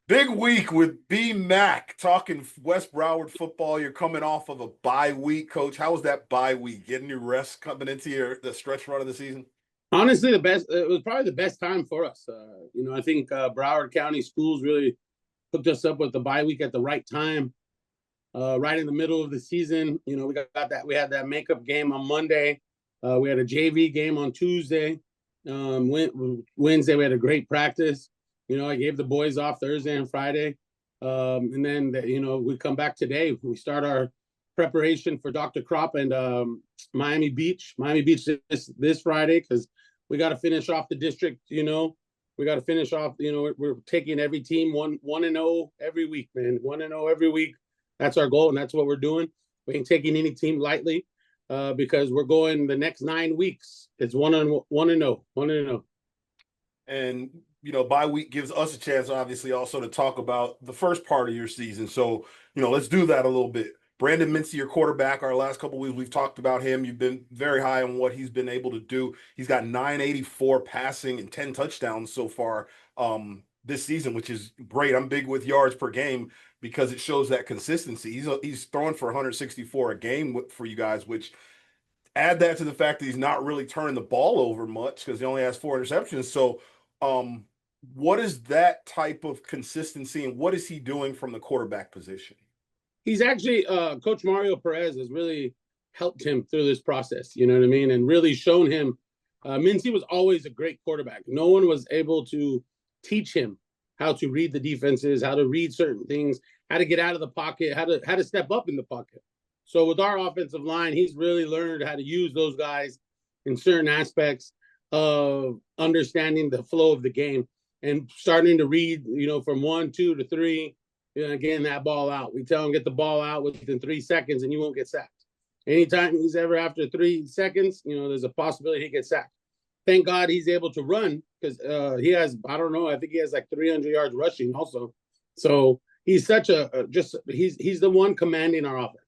Big week with B Mac talking West Broward football. You're coming off of a bye week, Coach. How was that bye week? Getting your rest coming into the stretch run of the season? Honestly, the best. It was probably the best time for us. I think Broward County schools really hooked us up with the bye week at the right time, right in the middle of the season. We got that. We had that makeup game on Monday. We had a JV game on Tuesday. Wednesday we had a great practice. I gave the boys off Thursday and Friday, and then we come back today. We start our preparation for Dr. Crop and Miami Beach. Miami Beach this Friday because we got to finish off the district. We got to finish off. We're taking every team one and 0 every week, man. 1-0 every week. That's our goal, and that's what we're doing. We ain't taking any team lightly because we're going the next 9 weeks. It's 1-0, 1-0. And bye week gives us a chance, obviously, also to talk about the first part of your season. So, let's do that a little bit. Brandon Mincy, your quarterback, our last couple of weeks, we've talked about him. You've been very high on what he's been able to do. He's got 984 passing and 10 touchdowns so far this season, which is great. I'm big with yards per game because it shows that consistency. He's throwing for 164 a game for you guys, which add that to the fact that he's not really turning the ball over much because he only has 4 interceptions. So, what is that type of consistency and what is he doing from the quarterback position? He's actually Coach Mario Perez has really helped him through this process, you know what I mean, and really shown him. Mincy was always a great quarterback. No one was able to teach him how to read the defenses, how to read certain things, how to get out of the pocket, how to step up in the pocket. So with our offensive line, he's really learned how to use those guys in certain aspects of understanding the flow of the game and starting to read, from 1, 2 to 3, getting that ball out. We tell him get the ball out within 3 seconds and you won't get sacked. Anytime he's ever after 3 seconds, there's a possibility he gets sacked. Thank God he's able to run because he has, I don't know, I think he has like 300 yards rushing also. So he's such he's the one commanding our offense.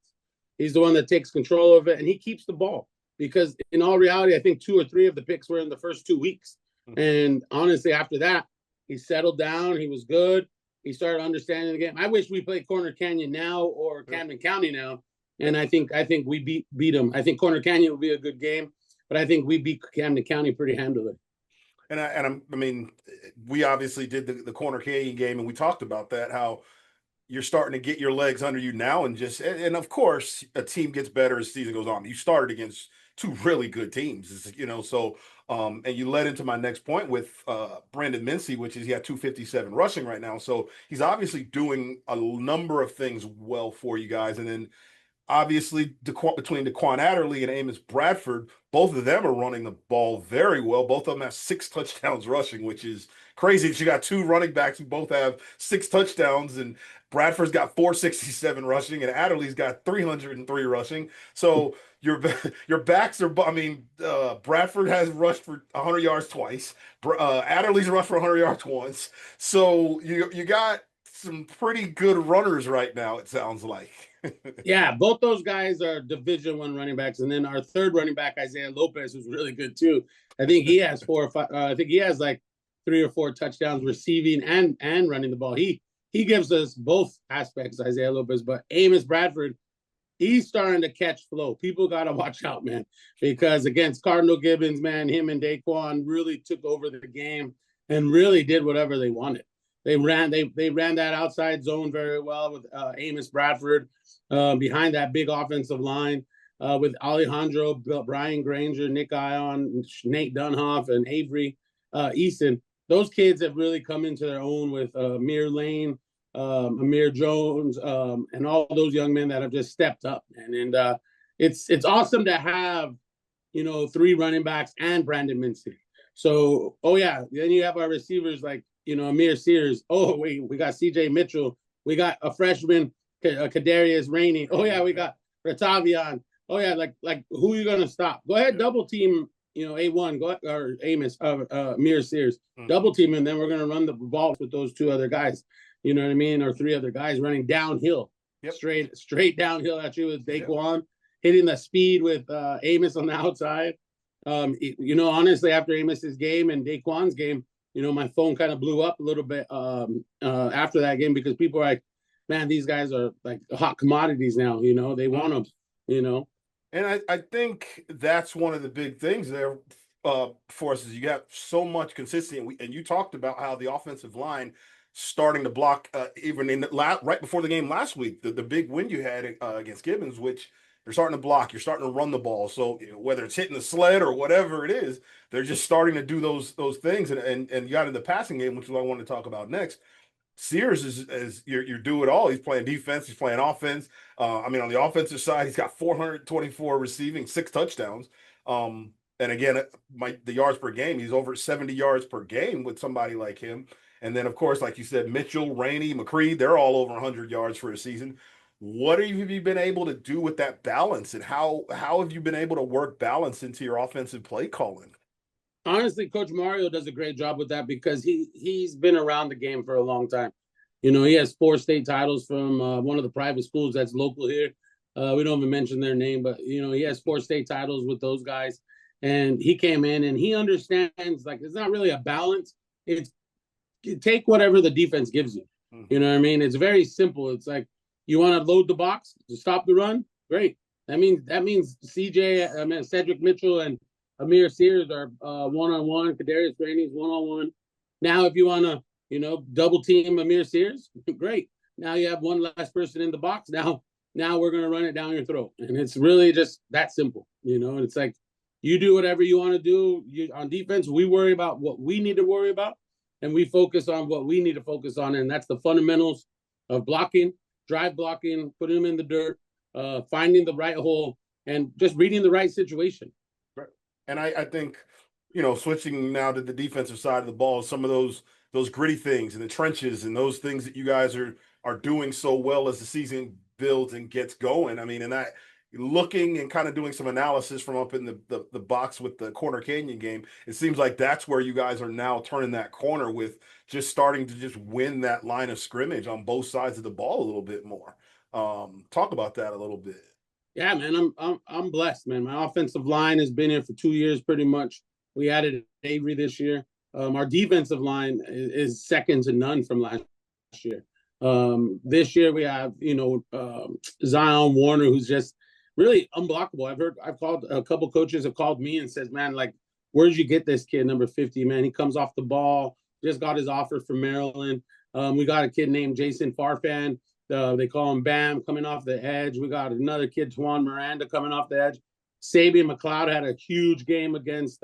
He's the one that takes control of it, and he keeps the ball because in all reality, I think 2 or 3 of the picks were in the first 2 weeks. And honestly, after that, he settled down. He was good. He started understanding the game. I wish we played Corner Canyon now or Camden County now. And I think we beat them. I think Corner Canyon will be a good game, but I think we beat Camden County pretty handily. I mean, we obviously did the Corner Canyon game, and we talked about that, how you're starting to get your legs under you now, and of course, a team gets better as the season goes on. You started against 2 really good teams, so and you led into my next point with Brandon Mincy, which is he had 257 rushing right now. So he's obviously doing a number of things well for you guys. And then obviously between DeQuan Adderley and Amos Bradford, both of them are running the ball very well. Both of them have 6 touchdowns rushing, which is crazy that you got 2 running backs who both have 6 touchdowns, and Bradford's got 467 rushing and Adderley's got 303 rushing. So your backs are, Bradford has rushed for 100 yards twice. Adderley's rushed for 100 yards once. So you got some pretty good runners right now, it sounds like. Yeah, both those guys are Division I running backs, and then our third running back, Isaiah Lopez, was really good too. I think he has 4 or 5. I think he has like 3 or 4 touchdowns receiving and running the ball. He gives us both aspects, Isaiah Lopez, but Amos Bradford, he's starting to catch flow. People got to watch out, man, because against Cardinal Gibbons, man, him and Daquan really took over the game and really did whatever they wanted. They ran that outside zone very well with Amos Bradford behind that big offensive line with Alejandro, Brian Granger, Nick Ion, Nate Dunhoff, and Avery Easton. Those kids have really come into their own with Amir Lane, Amir Jones, and all those young men that have just stepped up. And it's awesome to have 3 running backs and Brandon Mincy. So, then you have our receivers like Amir Sears. Oh, we got CJ Mitchell. We got a freshman, Kadarius Rainey. Oh yeah, we got Ratavian. Oh yeah, like who are you gonna stop? Go ahead, double team. A1 or Amos, Amir Sears, double team, and then we're gonna run the ball with those 2 other guys. You know what I mean? Or 3 other guys running downhill, straight downhill at you with Daquan, hitting the speed with Amos on the outside. Honestly, after Amos's game and Daquan's game, my phone kind of blew up a little bit after that game because people are like, man, these guys are like hot commodities now. They want them. And I think that's one of the big things there for us is you got so much consistency. And you talked about how the offensive line starting to block even right before the game last week, the big win you had against Gibbons, which they're starting to block. You're starting to run the ball. So whether it's hitting the sled or whatever it is, they're just starting to do those things. And you got in the passing game, which is what I want to talk about next. Sears is your do it all. He's playing defense. He's playing offense. On the offensive side, he's got 424 receiving, 6 touchdowns. And again, the yards per game, he's over 70 yards per game with somebody like him. And then, of course, like you said, Mitchell, Rainey, McCree, they're all over 100 yards for a season. What have you been able to do with that balance, and how have you been able to work balance into your offensive play calling? Honestly, Coach Mario does a great job with that because he's been around the game for a long time. He has 4 state titles from one of the private schools that's local here. We don't even mention their name, but he has 4 state titles with those guys. And he came in and he understands, like, it's not really a balance. It's take whatever the defense gives you. You know what I mean? It's very simple. It's like, you want to load the box to stop the run? Great. That means Cedric Mitchell and Amir Sears are one-on-one. Kadarius Rainey's one-on-one. Now, if you want to, double team Amir Sears, great. Now you have one less person in the box. Now we're going to run it down your throat. And it's really just that simple, and it's like, you do whatever you want to do. On defense, we worry about what we need to worry about, and we focus on what we need to focus on, and that's the fundamentals of blocking, drive blocking, putting them in the dirt, finding the right hole, and just reading the right situation. Right. And I think, switching now to the defensive side of the ball, some of those gritty things in the trenches and those things that you guys are doing so well as the season builds and gets going. And that looking and kind of doing some analysis from up in the box with the Corner Canyon game, it seems like that's where you guys are now turning that corner with just starting to just win that line of scrimmage on both sides of the ball a little bit more. Talk about that a little bit. Yeah, man, I'm blessed, man. My offensive line has been here for 2 years pretty much. We added Avery this year. Our defensive line is second to none from last year. This year we have, Zion Warner, who's just really unblockable. I've called a couple coaches have called me and says, man, like, where'd you get this kid, number 50, man? He comes off the ball, just got his offer from Maryland. We got a kid named Jason Farfan. They call him Bam, coming off the edge. We got another kid, Tuan Miranda, coming off the edge. Sabian McLeod had a huge game against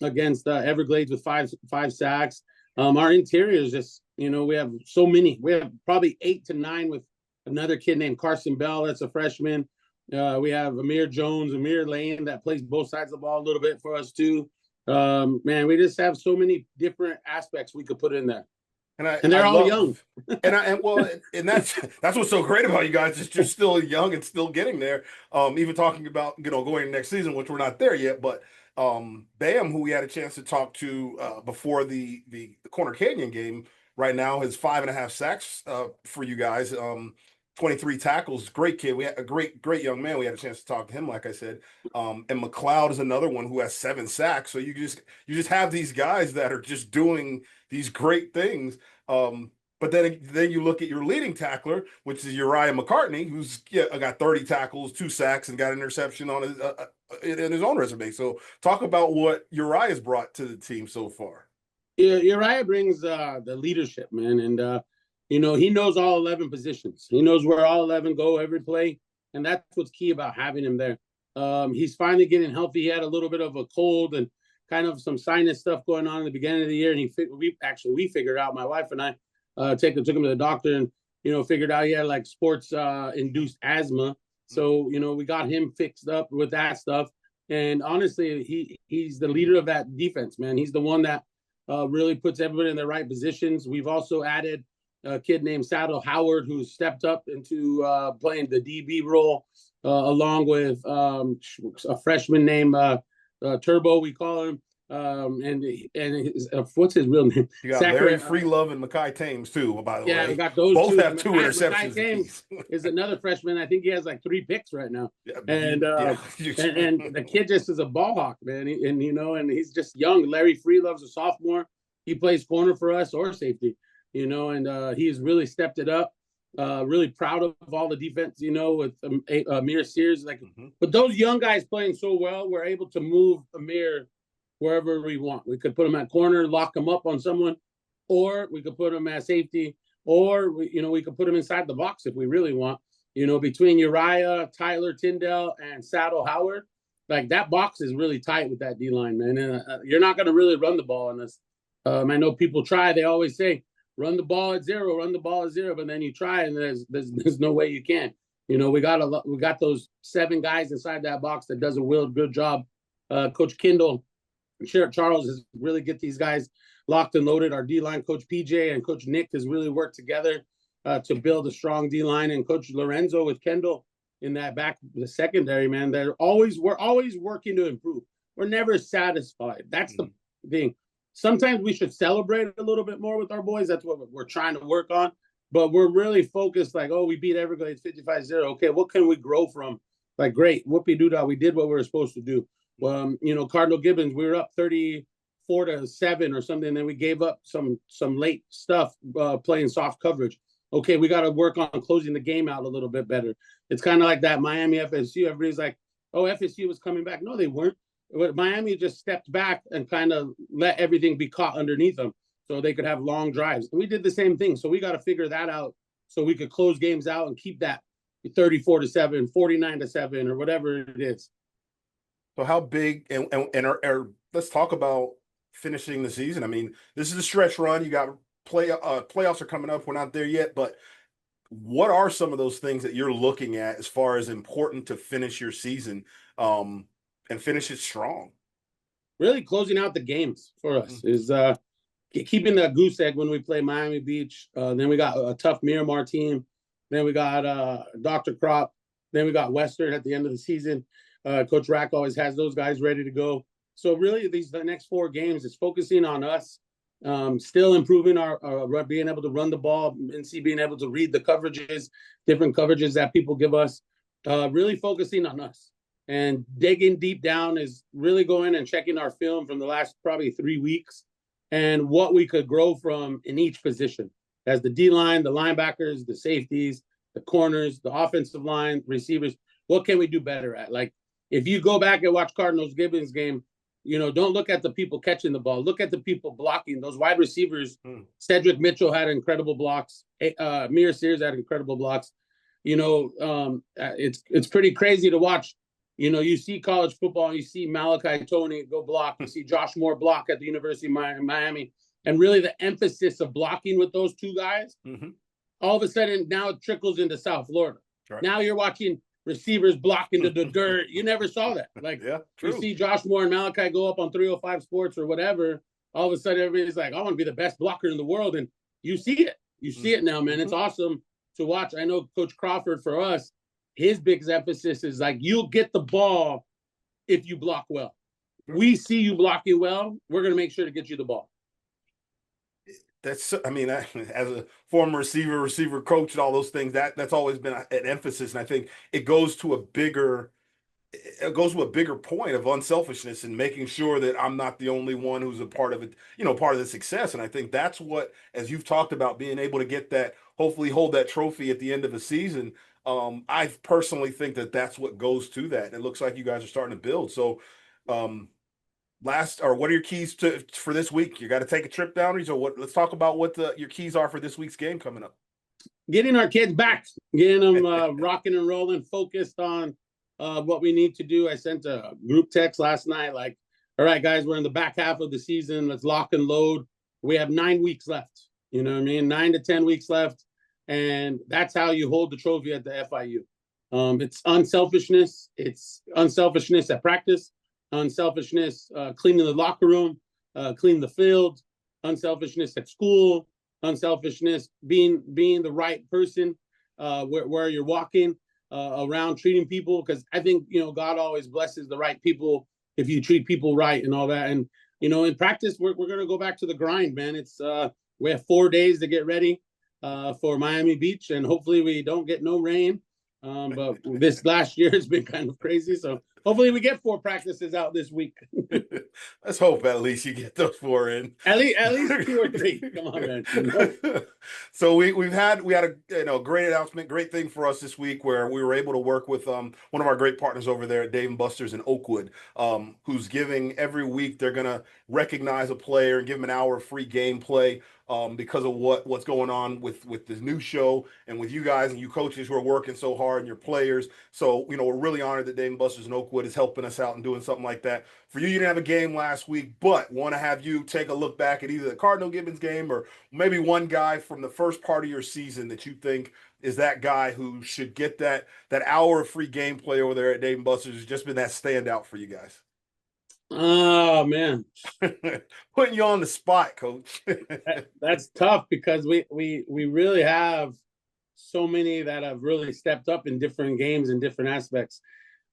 Everglades with five sacks. Our interior is just, we have so many. We have probably 8 to 9 with another kid named Carson Bell. That's a freshman. We have Amir Jones, Amir Lane that plays both sides of the ball a little bit for us too. Man, we just have so many different aspects we could put in there. And they're all young. and that's what's so great about you guys is you're still young and still getting there. Even talking about, going next season, which we're not there yet, but Bam, who we had a chance to talk to before the Corner Canyon game, right now has 5.5 sacks for you guys. 23 tackles, great kid. We had a great young man. We had a chance to talk to him, like I said. And McLeod is another one who has 7 sacks. So you just have these guys that are just doing these great things. But then you look at your leading tackler, which is Uriah McCartney, who's got 30 tackles, 2 sacks, and got an interception on his in his own resume. So talk about what Uriah's brought to the team so far. Yeah, Uriah brings the leadership, man, and he knows all 11 positions. He knows where all 11 go every play, and that's what's key about having him there. He's finally getting healthy. He had a little bit of a cold and kind of some sinus stuff going on in the beginning of the year, and we figured out, my wife and I took him to the doctor and figured out he had like sports induced asthma. So we got him fixed up with that stuff, and honestly, he's the leader of that defense, man. He's the one that really puts everybody in the right positions. We've also added a kid named Saddle Howard, who stepped up into playing the DB role, along with a freshman named Turbo, we call him. And what's his real name? You got Larry Freelove and Mekhi Thames too, by the way. Yeah, we got those both two. have 2 interceptions. Mekhi Thames is another freshman. I think he has like 3 picks right now. Yeah, and the kid just is a ball hawk, man. And he's just young. Larry Freelove's a sophomore. he plays corner for us or safety, and he's really stepped it up. Really proud of all the defense, with Amir Sears. But those young guys playing so well, we're able to move Amir wherever we want. We could put him at corner, lock him up on someone, or we could put him at safety, or we could put him inside the box if we really want. Between Uriah, Tyler Tyndall, and Saddle Howard, like that box is really tight with that D line, man. And you're not going to really run the ball on us. I know people try. They always say, run the ball at zero, run the ball at zero, but then you try and there's no way you can. We got those 7 guys inside that box that does a real good job. Coach Kendall, Sheriff Charles has really get these guys locked and loaded. Our D-line coach PJ and Coach Nick has really worked together to build a strong D-line, and Coach Lorenzo with Kendall in that back, the secondary, man. We're always working to improve. We're never satisfied. That's the thing. Sometimes we should celebrate a little bit more with our boys. That's what we're trying to work on. But we're really focused, like, oh, we beat everybody. It's 55-0. Okay, what can we grow from? Like, great, whoopie-doo-dah. We did what we were supposed to do. Cardinal Gibbons, we were up 34-7 or something, and then we gave up some late stuff playing soft coverage. Okay, we got to work on closing the game out a little bit better. It's kind of like that Miami FSU. Everybody's like, oh, FSU was coming back. No, they weren't. But Miami just stepped back and kind of let everything be caught underneath them so they could have long drives. And we did the same thing. So we got to figure that out so we could close games out and keep that 34-7, 49-7, or whatever it is. So how big and let's talk about finishing the season. I mean, this is a stretch run. You got playoffs are coming up. We're not there yet, but what are some of those things that you're looking at as far as important to finish your season and finish it strong? Really closing out the games for us is keeping that goose egg when we play Miami Beach. Then we got a tough Miramar team. Then we got Dr. Crop. Then we got Western at the end of the season. Coach Rack always has those guys ready to go. So really, the next 4 games is focusing on us, still improving our being able to run the ball, NC being able to read the coverages, different coverages that people give us, really focusing on us. And digging deep down is really going and checking our film from the last probably 3 weeks and what we could grow from in each position. As the D-line, the linebackers, the safeties, the corners, the offensive line, receivers, what can we do better at? Like, if you go back and watch Cardinals Gibbons game, don't look at the people catching the ball. Look at the people blocking. Those wide receivers, Cedric Mitchell had incredible blocks. Amir Sears had incredible blocks. It's pretty crazy to watch. You see college football, you see Malachi Tony go block. You see Josh Moore block at the University of Miami. And really the emphasis of blocking with those 2 guys, all of a sudden now it trickles into South Florida. Right. Now you're watching receivers block into the dirt. You never saw that. Like, you see Josh Moore and Malachi go up on 305 Sports or whatever. All of a sudden, everybody's like, I want to be the best blocker in the world. And you see it. You see it now, man. It's awesome to watch. I know Coach Crawford, for us, his big emphasis is like, you'll get the ball if you block well. We see you blocking well. We're going to make sure to get you the ball. As a former receiver coach and all those things, that's always been an emphasis. And I think it goes to a bigger point of unselfishness and making sure that I'm not the only one who's a part of it, part of the success. And I think that's what, as you've talked about, being able to get that, hopefully hold that trophy at the end of the season. I personally think that that's what goes to that. And it looks like you guys are starting to build. So, what are your keys for this week? You got to take a trip down, or what? Let's talk about what your keys are for this week's game coming up. Getting our kids back, getting them rocking and rolling, focused on what we need to do. I sent a group text last night, like, all right, guys, we're in the back half of the season. Let's lock and load. We have 9 weeks left. You know what I mean? 9 to 10 weeks left. And that's how you hold the trophy at the FIU. It's unselfishness. It's unselfishness at practice. Unselfishness, cleaning the locker room, cleaning the field, unselfishness at school, unselfishness being the right person where you're walking around, treating people, because I think God always blesses the right people if you treat people right and all that. And in practice we're gonna go back to the grind, man. It's we have 4 days to get ready for Miami Beach, and hopefully we don't get no rain. But this last year has been kind of crazy, so Hopefully we get 4 practices out this week. Let's hope at least you get those 4 in. At least 2 or 3. Come on, man. So we had a great announcement, great thing for us this week where we were able to work with one of our great partners over there at Dave & Buster's in Oakwood, who's giving every week they're gonna recognize a player and give them an hour of free gameplay. Because of what's going on with this new show and with you guys and you coaches who are working so hard and your players. So, we're really honored that Dave & Buster's in Oakwood is helping us out and doing something like that. For you didn't have a game last week, but want to have you take a look back at either the Cardinal Gibbons game or maybe one guy from the first part of your season that you think is that guy who should get that hour of free gameplay over there at Dave & Buster's. Has just been that standout for you guys. Oh man, putting you on the spot, Coach. That's tough because we really have so many that have really stepped up in different games and different aspects.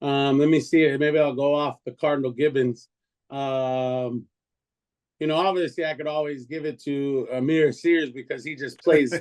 Let me see. Maybe I'll go off the Cardinal Gibbons. Obviously I could always give it to Amir Sears because he just plays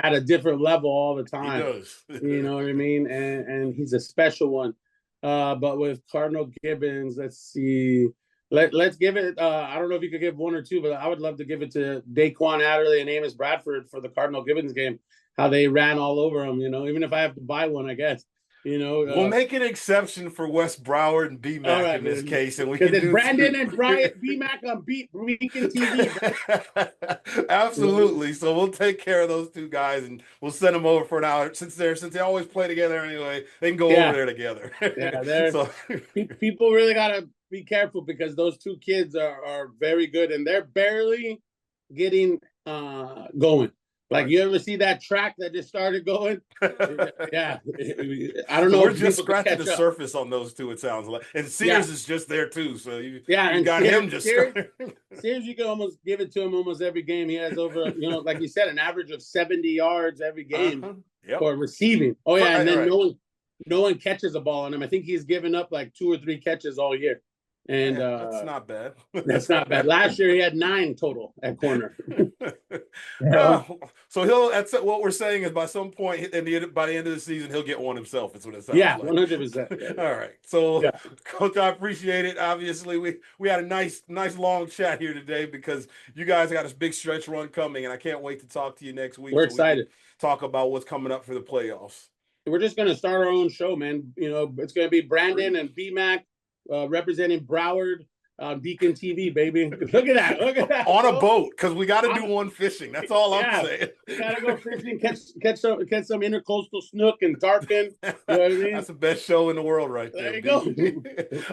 at a different level all the time. He does. You know what I mean? And he's a special one. But with Cardinal Gibbons, let's see. Let's give it. I don't know if you could give 1 or 2, but I would love to give it to Daquan Adderley and Amos Bradford for the Cardinal Gibbons game. How they ran all over him. Even if I have to buy one, I guess. We'll make an exception for West Broward and BMAC in this case, and we can do Brandon and Brian BMAC on Beacon TV. Absolutely. So we'll take care of those 2 guys, and we'll send them over for an hour since they always play together anyway. They can go over there together. So people really gotta be careful because those 2 kids are very good, and they're barely getting going. Like, you ever see that track that just started going? Yeah. I don't know. We're just scratching the surface on those 2, it sounds like. And Sears is just there, too. So you got him just Sears, you can almost give it to him almost every game. He has over, like you said, an average of 70 yards every game for receiving. Oh, yeah, and then no one catches a ball on him. I think he's given up like 2 or 3 catches all year. And that's not bad. That's not bad. Last year he had 9 total at corner. So that's what we're saying is by some point by the end of the season he'll get one himself. That's what it sounds like. 100%. All right. So Coach, I appreciate it. Obviously, we had a nice long chat here today because you guys got this big stretch run coming, and I can't wait to talk to you next week. We're excited. Talk about what's coming up for the playoffs. We're just going to start our own show, man. It's going to be Brandon and BMAC. Representing Broward on Beacon TV, baby. Look at that. On a boat, because we got to do one fishing. That's all I'm saying. We got to go fishing, catch some intercoastal snook and tarpon. You know what I mean? That's the best show in the world right there. There you go.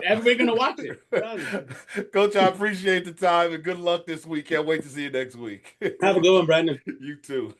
Everybody's going to watch it. Coach, I appreciate the time, and good luck this week. Can't wait to see you next week. Have a good one, Brandon. You too.